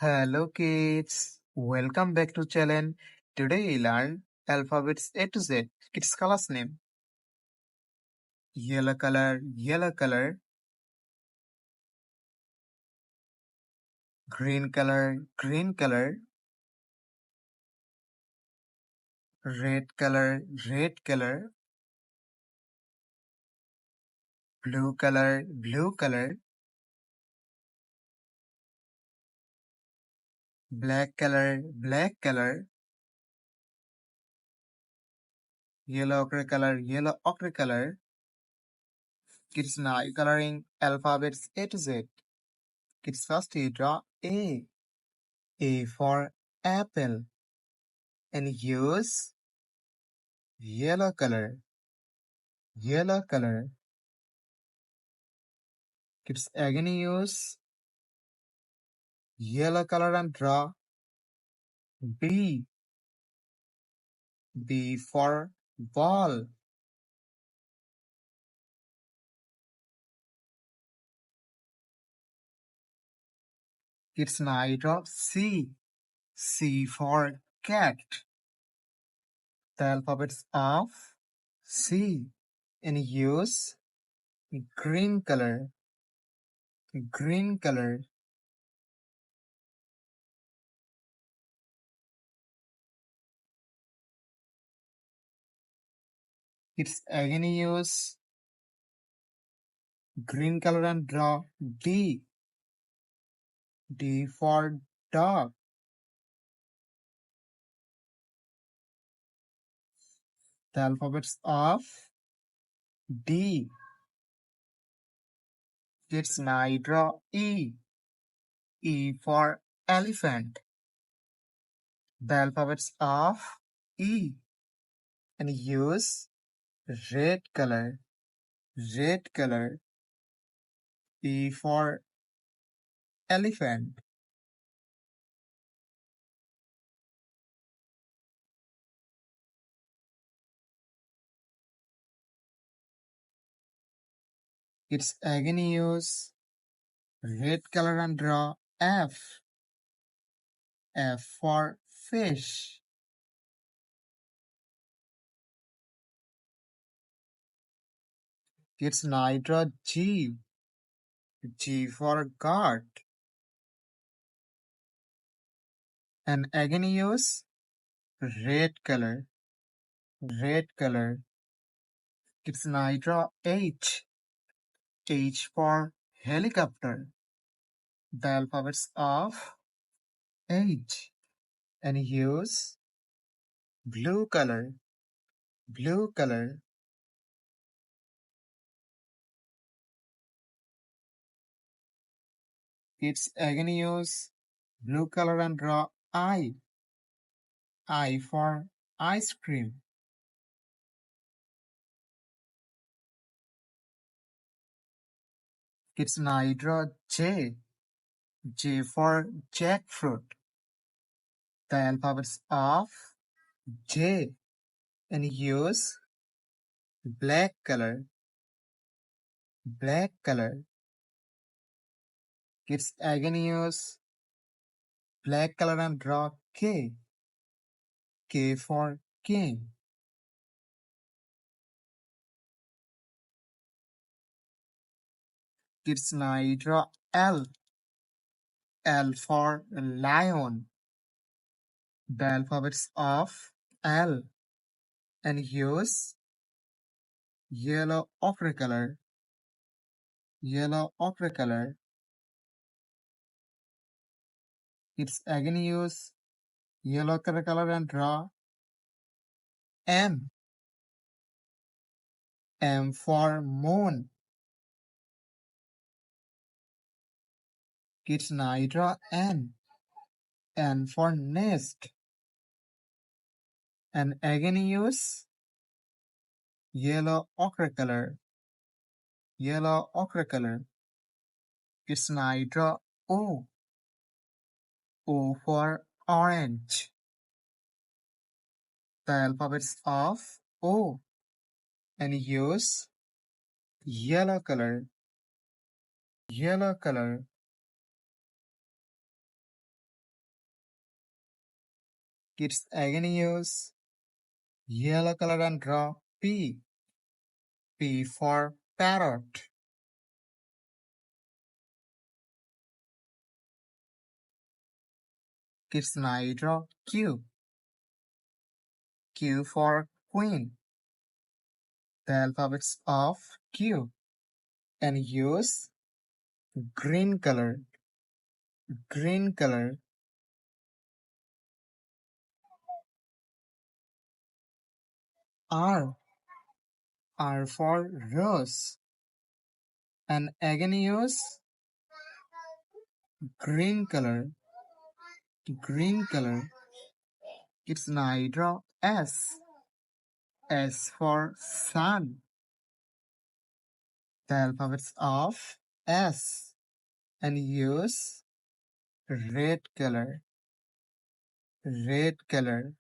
Hello kids, welcome back to channel. Today we learn alphabets A to Z. Kids colors name: yellow color, green color, red color, blue color, black color, yellow ochre color. Kids now coloring alphabets A to Z. Kids first you draw A. A for apple and use yellow color. Yellow color. Kids again use yellow color and draw B. B for ball. Kids now draw C. C for cat. The alphabets of C and use green color. Green color. Kids again use green color and draw D. D for dog. The alphabets of D. Kids now draw E. E for elephant. The alphabets of E and use red color. Red color. E for elephant. Kids again use red color and draw F. F for fish. Kids now draw G. G for guard. And again use red color. Red color. Kids now draw H. H for helicopter. The alphabets of H and use blue color. Blue color. Kids again use blue color and draw I. I for ice cream. Kids now draw J. J for jackfruit. The alphabets of J and use black color. Black color. Kids again use black color and draw K. K for king. Kids now draw L. L for lion. The alphabets of L and use yellow ochre color. Yellow ochre color. Kids again use yellow color and draw M. M for moon. Kids now draw N. N for nest. And again use yellow ochre color. Yellow ochre color. Kids now draw O. O for orange. The alphabets of O and use yellow color. Yellow color. Kids again use yellow color and draw P. P for parrot. Kids now draw Q. Q for queen. The alphabets of Q. And use green color. Green color. R. R for rose. And again use green color. Green color. It's now draw S. S for sun. The alphabets of S. And use red color. Red color.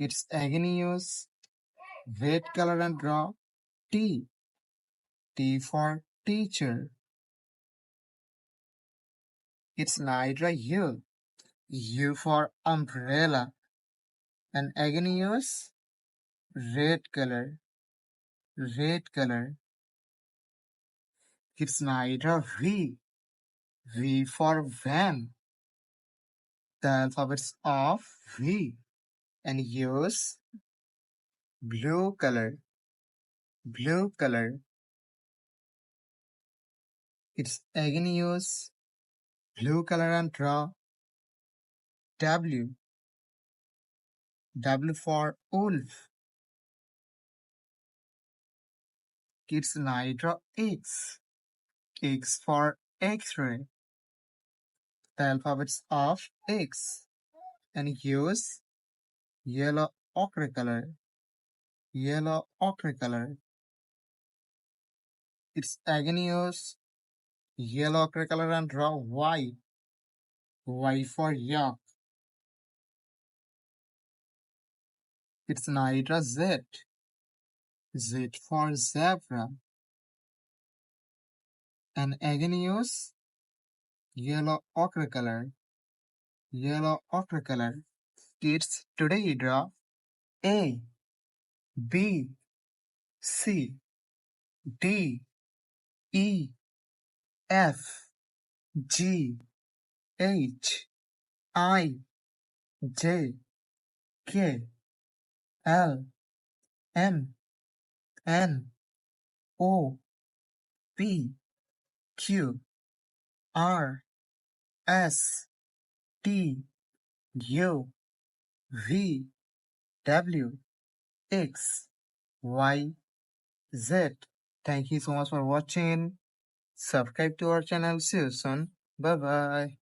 It's again use red color and draw T. T for teacher. It's Nidra U. U for umbrella. And again use red color. Red color. It's Nidra V. V for van. The alphabets of V. And use blue color. Blue color. It's again use blue color and draw W. W for wolf. Kids now draw X. X for X-ray. The alphabets of X. And use yellow ochre color. Yellow ochre color. It's again use yellow ochre color and draw Y. Y for yak. It's Nidra Z. Z for zebra. And again use yellow ochre color. Yellow ochre color. Kids today draw A, B, C, D, E, F, G, H, I, J, K, L, M, N, O, P, Q, R, S, T, U, V, W, X, Y, Z. Thank you so much for watching. Subscribe to our channel. See you soon. Bye bye.